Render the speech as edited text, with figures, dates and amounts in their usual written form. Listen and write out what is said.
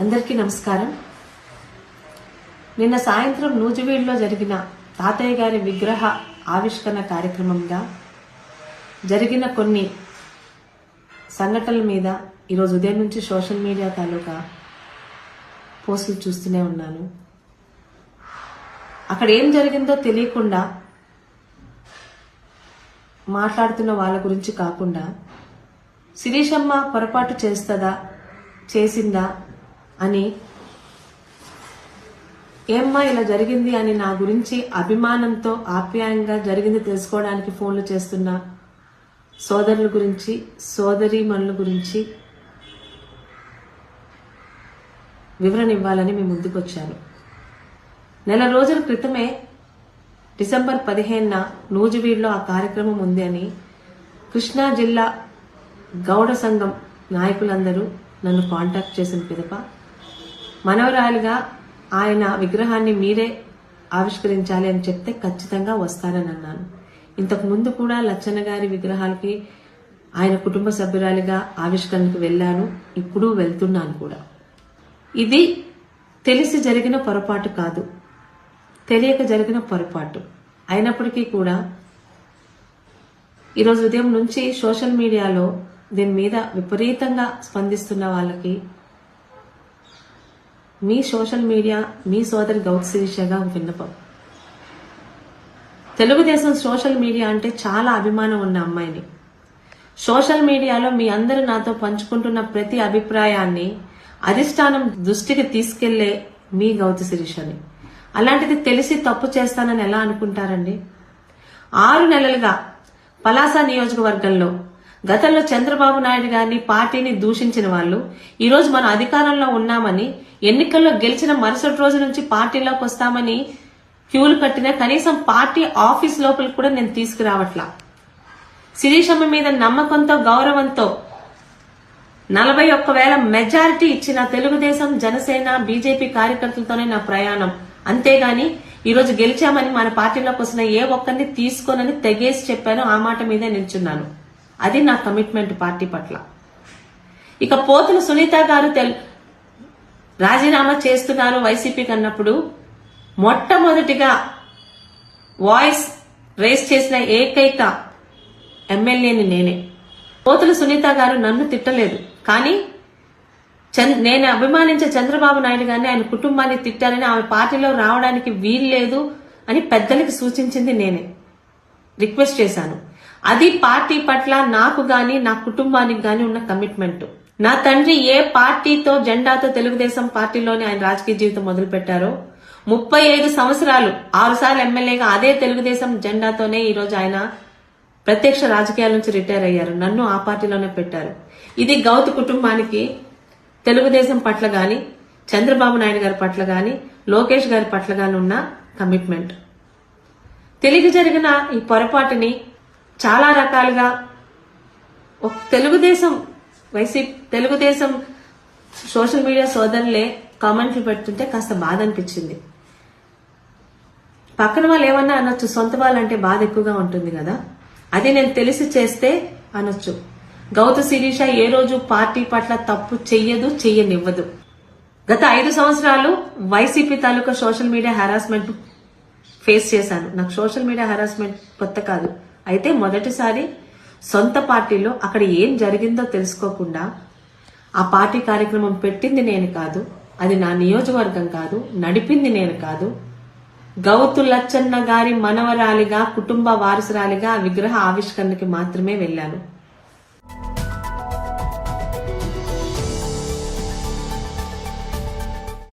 అందరికీ నమస్కారం. నిన్న సాయంత్రం నూజివీడులో జరిగిన తాతయ్య గారి విగ్రహ ఆవిష్కరణ కార్యక్రమంగా జరిగిన కొన్ని సంఘటనల మీద ఈరోజు ఉదయం నుంచి సోషల్ మీడియా తాలూకా పోస్టులు చూస్తూనే ఉన్నాను. అక్కడ ఏం జరిగిందో తెలియకుండా మాట్లాడుతున్న వాళ్ళ గురించి కాకుండా శిరీషమ్మ పొరపాటు చేసిందా అని ఏమ్మా ఇలా జరిగింది అని నా గురించి అభిమానంతో ఆప్యాయంగా జరిగింది తెలుసుకోవడానికి ఫోన్లు చేస్తున్న సోదరుల గురించి సోదరీమణుల గురించి వివరణ ఇవ్వాలని మీ ముందుకు వచ్చాను. నెల రోజుల క్రితమే డిసెంబర్ 15న నూజివీడులో ఆ కార్యక్రమం ఉంది అని కృష్ణా జిల్లా గౌడ సంఘం నాయకులందరూ నన్ను కాంటాక్ట్ చేసిన పిదప మనవరాలిగా ఆయన విగ్రహాన్ని మీరే ఆవిష్కరించాలి అని చెప్తే ఖచ్చితంగా వస్తానని అన్నాను. ఇంతకు ముందు కూడా లచ్చన్న గారి విగ్రహాలకి ఆయన కుటుంబ సభ్యురాలిగా ఆవిష్కరణకు వెళ్ళాను, ఇప్పుడు వెళ్తున్నాను కూడా. ఇది తెలిసి జరిగిన పొరపాటు కాదు, తెలియక జరిగిన పొరపాటు అయినప్పటికీ కూడా ఈరోజు ఉదయం నుంచి సోషల్ మీడియాలో దీని మీద విపరీతంగా స్పందిస్తున్న వాళ్ళకి మీ సోషల్ మీడియా మీ సోదరి గౌతు శిరీషగా విన్నపం. తెలుగుదేశం సోషల్ మీడియా అంటే చాలా అభిమానం ఉన్న అమ్మాయిని. సోషల్ మీడియాలో మీ అందరూ నాతో పంచుకుంటున్న ప్రతి అభిప్రాయాన్ని అధిష్టానం దృష్టికి తీసుకెళ్లే మీ గౌతు శిరీషని. అలాంటిది తెలిసి తప్పు చేస్తానని ఎలా అనుకుంటారండి? 6 నెలలుగా పలాస నియోజకవర్గంలో గతంలో చంద్రబాబు నాయుడు గారిని పార్టీని దూషించిన వాళ్ళు ఈరోజు మనం అధికారంలో ఉన్నామని ఎన్నికల్లో గెలిచిన మరుసటి రోజు నుంచి పార్టీలోకి వస్తామని క్యూలు కట్టినా కనీసం పార్టీ ఆఫీస్ లోపలికి కూడా నేను తీసుకురావట్లా. శిరీషమ్మ మీద నమ్మకంతో గౌరవంతో 41,000 మెజారిటీ ఇచ్చిన తెలుగుదేశం జనసేన బీజేపీ కార్యకర్తలతోనే నా ప్రయాణం. అంతేగాని ఈరోజు గెలిచామని మన పార్టీలోకి వస్తున్న ఏ ఒక్కరిని తీసుకోనని తెగేసి చెప్పాను. ఆ మాట మీదే నిల్చున్నాను. అది నా కమిట్మెంట్ పార్టీ పట్ల. ఇక పోతుల సునీత గారు రాజీనామా చేస్తున్నారు వైసీపీకి అన్నప్పుడు మొట్టమొదటిగా వాయిస్ రేస్ చేసిన ఏకైక ఎమ్మెల్యేని నేనే. పోతుల సునీత గారు నన్ను తిట్టలేదు, కానీ నేను అభిమానించే చంద్రబాబు నాయుడు గారిని ఆయన కుటుంబాన్ని తిట్టారని ఆమె పార్టీలో రావడానికి వీల్లేదు అని పెద్దలకి సూచించింది నేనే, రిక్వెస్ట్ చేశాను. అది పార్టీ పట్ల నాకు గాని నా కుటుంబానికి గాని ఉన్న కమిట్మెంట్. నా తండ్రి ఏ పార్టీతో జెండాతో తెలుగుదేశం పార్టీలోనే ఆయన రాజకీయ జీవితం మొదలు పెట్టారో 35 సంవత్సరాలు 6 సార్లు ఎమ్మెల్యేగా అదే తెలుగుదేశం జెండాతోనే ఈరోజు ఆయన ప్రత్యక్ష రాజకీయాల నుంచి రిటైర్ అయ్యారు. నన్ను ఆ పార్టీలోనే పెట్టారు. ఇది గౌతు కుటుంబానికి తెలుగుదేశం పట్ల గాని చంద్రబాబు నాయుడు గారి పట్ల గాని లోకేష్ గారి పట్ల గాని ఉన్న కమిట్మెంట్. తెలియక జరిగిన ఈ పొరపాటుని చాలా రకాలుగా తెలుగుదేశం సోషల్ మీడియా సోదరులే కామెంట్లు పెడుతుంటే కాస్త బాధ అనిపించింది. పక్కన వాళ్ళు ఏమన్నా అనొచ్చు, సొంత వాళ్ళంటే బాధ ఎక్కువగా ఉంటుంది కదా, అది నేను తెలిసి చేస్తే అనొచ్చు. గౌతు శిరీష ఏ రోజు పార్టీ పట్ల తప్పు చెయ్యనివ్వదు. గత 5 సంవత్సరాలు వైసీపీ తాలూకా సోషల్ మీడియా హెరాస్మెంట్ ఫేస్ చేశాను. నాకు సోషల్ మీడియా హెరాస్మెంట్ కొత్త కాదు. అయితే మొదటిసారి సొంత పార్టీలో అక్కడ ఏం జరిగిందో తెలుసుకోకుండా ఆ పార్టీ కార్యక్రమం పెట్టింది నేను కాదు, అది నా నియోజకవర్గం కాదు, నడిపింది నేను కాదు. గౌతు లచ్చన్న గారి మనవరాలిగా కుటుంబ వారసురాలిగా విగ్రహ ఆవిష్కరణకి మాత్రమే వెళ్లాను.